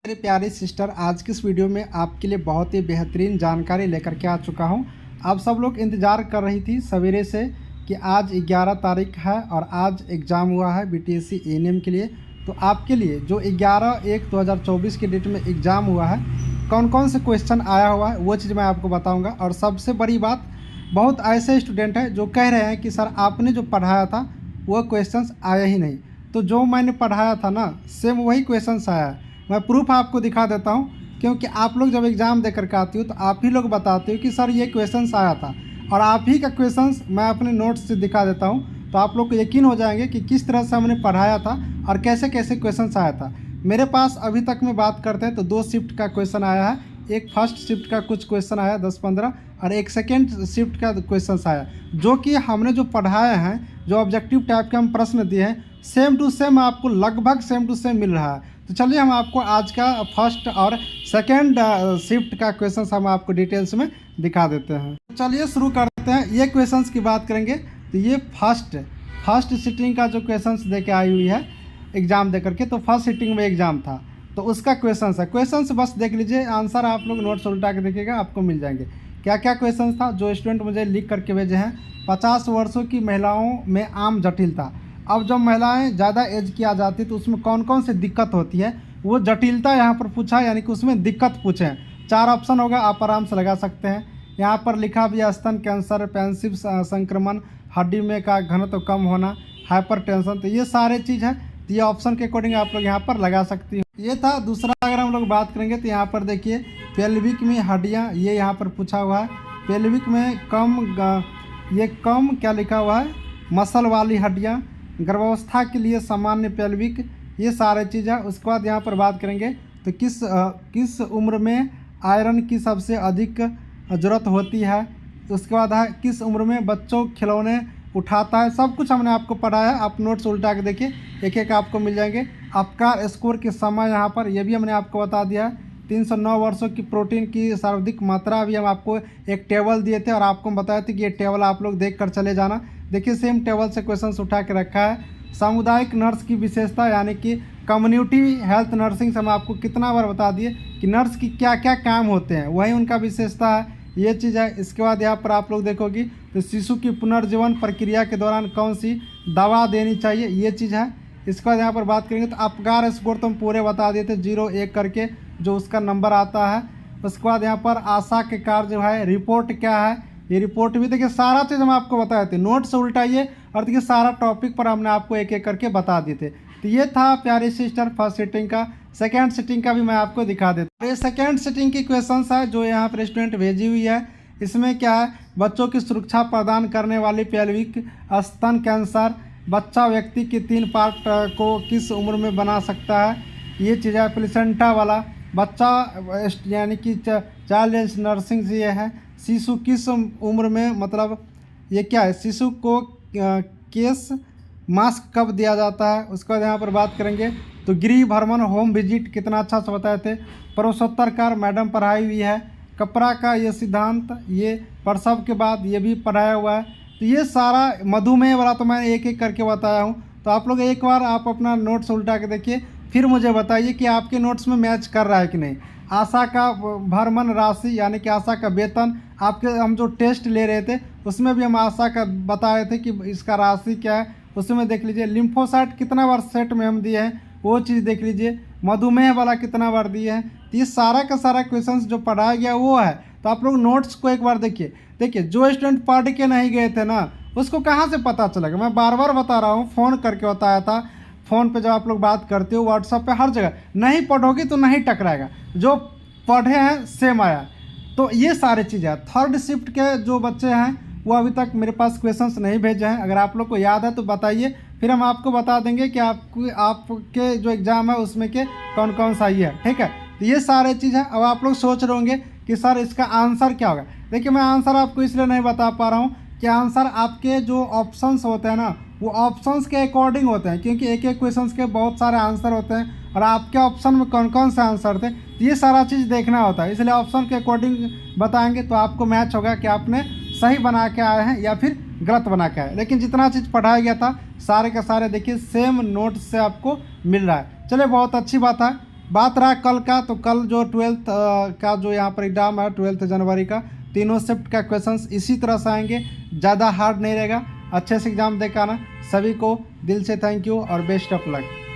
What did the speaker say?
मेरे प्यारे सिस्टर, आज की इस वीडियो में आपके लिए बहुत ही बेहतरीन जानकारी लेकर के आ चुका हूं। आप सब लोग इंतज़ार कर रही थी सवेरे से कि आज 11 तारीख है और आज एग्ज़ाम हुआ है बीटीएससी एएनएम के लिए। तो आपके लिए जो 11/1/2024 के डेट में एग्ज़ाम हुआ है, कौन कौन से क्वेश्चन आया हुआ है वो चीज़ मैं आपको बताऊँगा। और सबसे बड़ी बात, बहुत ऐसे स्टूडेंट हैं जो कह रहे हैं कि सर आपने जो पढ़ाया था वो क्वेश्चंस आया ही नहीं। तो जो मैंने पढ़ाया था ना, सेम वही क्वेश्चंस आया है। मैं प्रूफ आपको दिखा देता हूँ, क्योंकि आप लोग जब एग्ज़ाम देकर के आती हो तो आप ही लोग बताते हो कि सर ये क्वेश्चंस आया था, और आप ही का क्वेश्चंस मैं अपने नोट्स से दिखा देता हूँ। तो आप लोग को यकीन हो जाएंगे कि किस तरह से हमने पढ़ाया था और कैसे कैसे क्वेश्चंस आया था। मेरे पास अभी तक में बात करते हैं तो 2 शिफ्ट का क्वेश्चन आया है। एक फर्स्ट शिफ्ट का कुछ क्वेश्चन आया 10-15, और एक सेकेंड शिफ्ट का क्वेश्चन आया, जो कि हमने जो पढ़ाए हैं, जो ऑब्जेक्टिव टाइप के हम प्रश्न दिए हैं, सेम टू सेम आपको लगभग सेम टू सेम मिल रहा है। तो चलिए हम आपको आज का फर्स्ट और सेकेंड शिफ्ट का क्वेश्चन हम आपको डिटेल्स में दिखा देते हैं। चलिए शुरू करते हैं। ये क्वेश्चंस की बात करेंगे तो ये फर्स्ट सिटिंग का जो क्वेश्चंस दे के आई हुई है एग्ज़ाम दे करके, तो फर्स्ट सिटिंग में एग्ज़ाम था तो उसका क्वेश्चंस है। क्वेश्चंस बस देख लीजिए, आंसर आप लोग नोट्स उल्टा के देखिएगा, आपको मिल जाएंगे। क्या क्या क्वेश्चंस था जो स्टूडेंट मुझे लिख करके भेजे हैं। 50 वर्षों की महिलाओं में आम जटिलता। अब जब महिलाएं ज़्यादा एज की आ जाती तो उसमें कौन कौन सी दिक्कत होती है, वो जटिलता यहाँ पर पूछा, यानी कि उसमें दिक्कत पूछे। 4 ऑप्शन होगा, आप आराम से लगा सकते हैं। यहाँ पर लिखा भी है स्तन कैंसर, पेंसिव संक्रमण, हड्डी में का घनत्व कम होना, हाइपरटेंशन। तो ये सारे चीज़ है, तो ये ऑप्शन के अकॉर्डिंग आप लोग यहाँ पर लगा सकती हैं। ये था। दूसरा अगर हम लोग बात करेंगे तो यहाँ पर देखिए पेल्विक में हड्डियाँ, ये यहाँ पर पूछा हुआ है। पेल्विक में कम क्या लिखा हुआ है, मसल वाली हड्डियाँ, गर्भावस्था के लिए सामान्य पेल्विक, ये सारे चीज़ है। उसके बाद यहाँ पर बात करेंगे तो किस उम्र में आयरन की सबसे अधिक ज़रूरत होती है। उसके बाद है किस उम्र में बच्चों खिलौने उठाता है। सब कुछ हमने आपको पढ़ाया, आप नोट्स उल्टा के देखिए, एक एक आपको मिल जाएंगे। अपकार स्कोर के समय यहाँ पर ये भी हमने आपको बता दिया है। 309 वर्षों की प्रोटीन की सर्वाधिक मात्रा भी हम आपको एक टेबल दिए थे और आपको बताए थे कि ये टेबल आप लोग देख कर चले जाना। देखिए सेम टेबल से क्वेश्चन उठा के रखा है। सामुदायिक नर्स की विशेषता, यानी कि कम्युनिटी हेल्थ नर्सिंग से हम आपको कितना बार बता दिए कि नर्स की क्या क्या काम होते हैं, वही उनका विशेषता है, ये चीज़ है। इसके बाद यहाँ पर आप लोग देखोगी तो शिशु की पुनर्जीवन प्रक्रिया के दौरान कौन सी दवा देनी चाहिए, ये चीज़ है। इसके बाद यहाँ पर बात करेंगे तो अपकार स्कोर तो हम पूरे बता दिए थे, 0-1 करके जो उसका नंबर आता है। उसके बाद यहाँ पर आशा के कार्य जो है, रिपोर्ट क्या है, ये रिपोर्ट भी देखिए सारा चीज़ हम आपको बताए थे। नोट से उल्टाइए और देखिए सारा टॉपिक पर हमने आपको एक एक करके बता दिए थे। तो ये था प्यारी सिस्टर फर्स्ट सिटिंग का। सेकंड सिटिंग का भी मैं आपको दिखा देता हूँ। ये सेकंड सिटिंग की क्वेश्चंस है जो यहाँ पर स्टूडेंट भेजी हुई है। इसमें क्या है, बच्चों की सुरक्षा प्रदान करने वाली पेल्विक, स्तन कैंसर, बच्चा व्यक्ति के 3 पार्ट को किस उम्र में बना सकता है, ये चीज़ है। प्लेसेंटा वाला बच्चा, यानी कि चाइल्ड नर्सिंग से ये है। शिशु किस उम्र में, मतलब ये क्या है, शिशु को केस मास्क कब दिया जाता है। उसके बाद यहाँ पर बात करेंगे तो गृह भ्रमण होम विजिट कितना अच्छा से बताए थे। प्रसवोत्तरकार मैडम पढ़ाई हुई है। कपड़ा का ये सिद्धांत, ये प्रसव के बाद ये भी पढ़ाया हुआ है। तो ये सारा मधुमेह वाला तो मैंने एक एक करके बताया हूँ। तो आप लोग एक बार आप अपना नोट्स उल्टा के देखिए, फिर मुझे बताइए कि आपके नोट्स में मैच कर रहा है कि नहीं। आशा का भ्रमण राशि, यानी कि आशा का वेतन, आपके हम जो टेस्ट ले रहे थे उसमें भी हम आशा का बताए थे कि इसका राशि क्या है, उसमें देख लीजिए। लिम्फोसाइट कितना बार सेट में हम दिए हैं, वो चीज़ देख लीजिए। मधुमेह वाला कितना बार दिए हैं। तो ये सारा का सारा क्वेश्चंस जो पढ़ाया गया वो है। तो आप लोग नोट्स को एक बार देखिए। जो स्टूडेंट पढ़ के नहीं गए थे ना, उसको कहाँ से पता चलेगा। मैं बार बार बता रहा हूँ, फ़ोन करके बताया था। फ़ोन पे जब आप लोग बात करते हो, व्हाट्सएप पे, हर जगह, नहीं पढ़ोगे तो नहीं टकराएगा। जो पढ़े हैं सेम आया। तो ये सारी चीज़ें हैं। थर्ड शिफ्ट के जो बच्चे हैं वो अभी तक मेरे पास क्वेश्चंस नहीं भेजे हैं। अगर आप लोग को याद है तो बताइए, फिर हम आपको बता देंगे कि आपके जो एग्ज़ाम है उसमें के कौन कौन सा ही है, ठीक है। तो ये सारे चीज़ है। अब आप लोग सोच रहे होंगे कि सर इसका आंसर क्या होगा। देखिए मैं आंसर आपको इसलिए नहीं बता पा रहा हूँ कि आंसर आपके जो ऑप्शंस होते हैं ना, वो ऑप्शंस के अकॉर्डिंग होते हैं, क्योंकि एक एक क्वेश्चंस के बहुत सारे आंसर होते हैं और आपके ऑप्शन में कौन कौन से आंसर थे, तो ये सारा चीज़ देखना होता है। इसलिए ऑप्शन के अकॉर्डिंग बताएंगे तो आपको मैच होगा कि आपने सही बना के आए हैं या फिर गलत बना के आए। लेकिन जितना चीज़ पढ़ाया गया था सारे के सारे देखिए सेम नोट से आपको मिल रहा है। चलिए बहुत अच्छी बात है। बात रहा कल का, तो कल जो 12th का जो यहाँ पर एग्ज़ाम है 12 जनवरी का, तीनों शिफ्ट का क्वेश्चंस इसी तरह से आएंगे, ज़्यादा हार्ड नहीं रहेगा। अच्छे से एग्ज़ाम देकर आना। सभी को दिल से थैंक यू और बेस्ट ऑफ लक।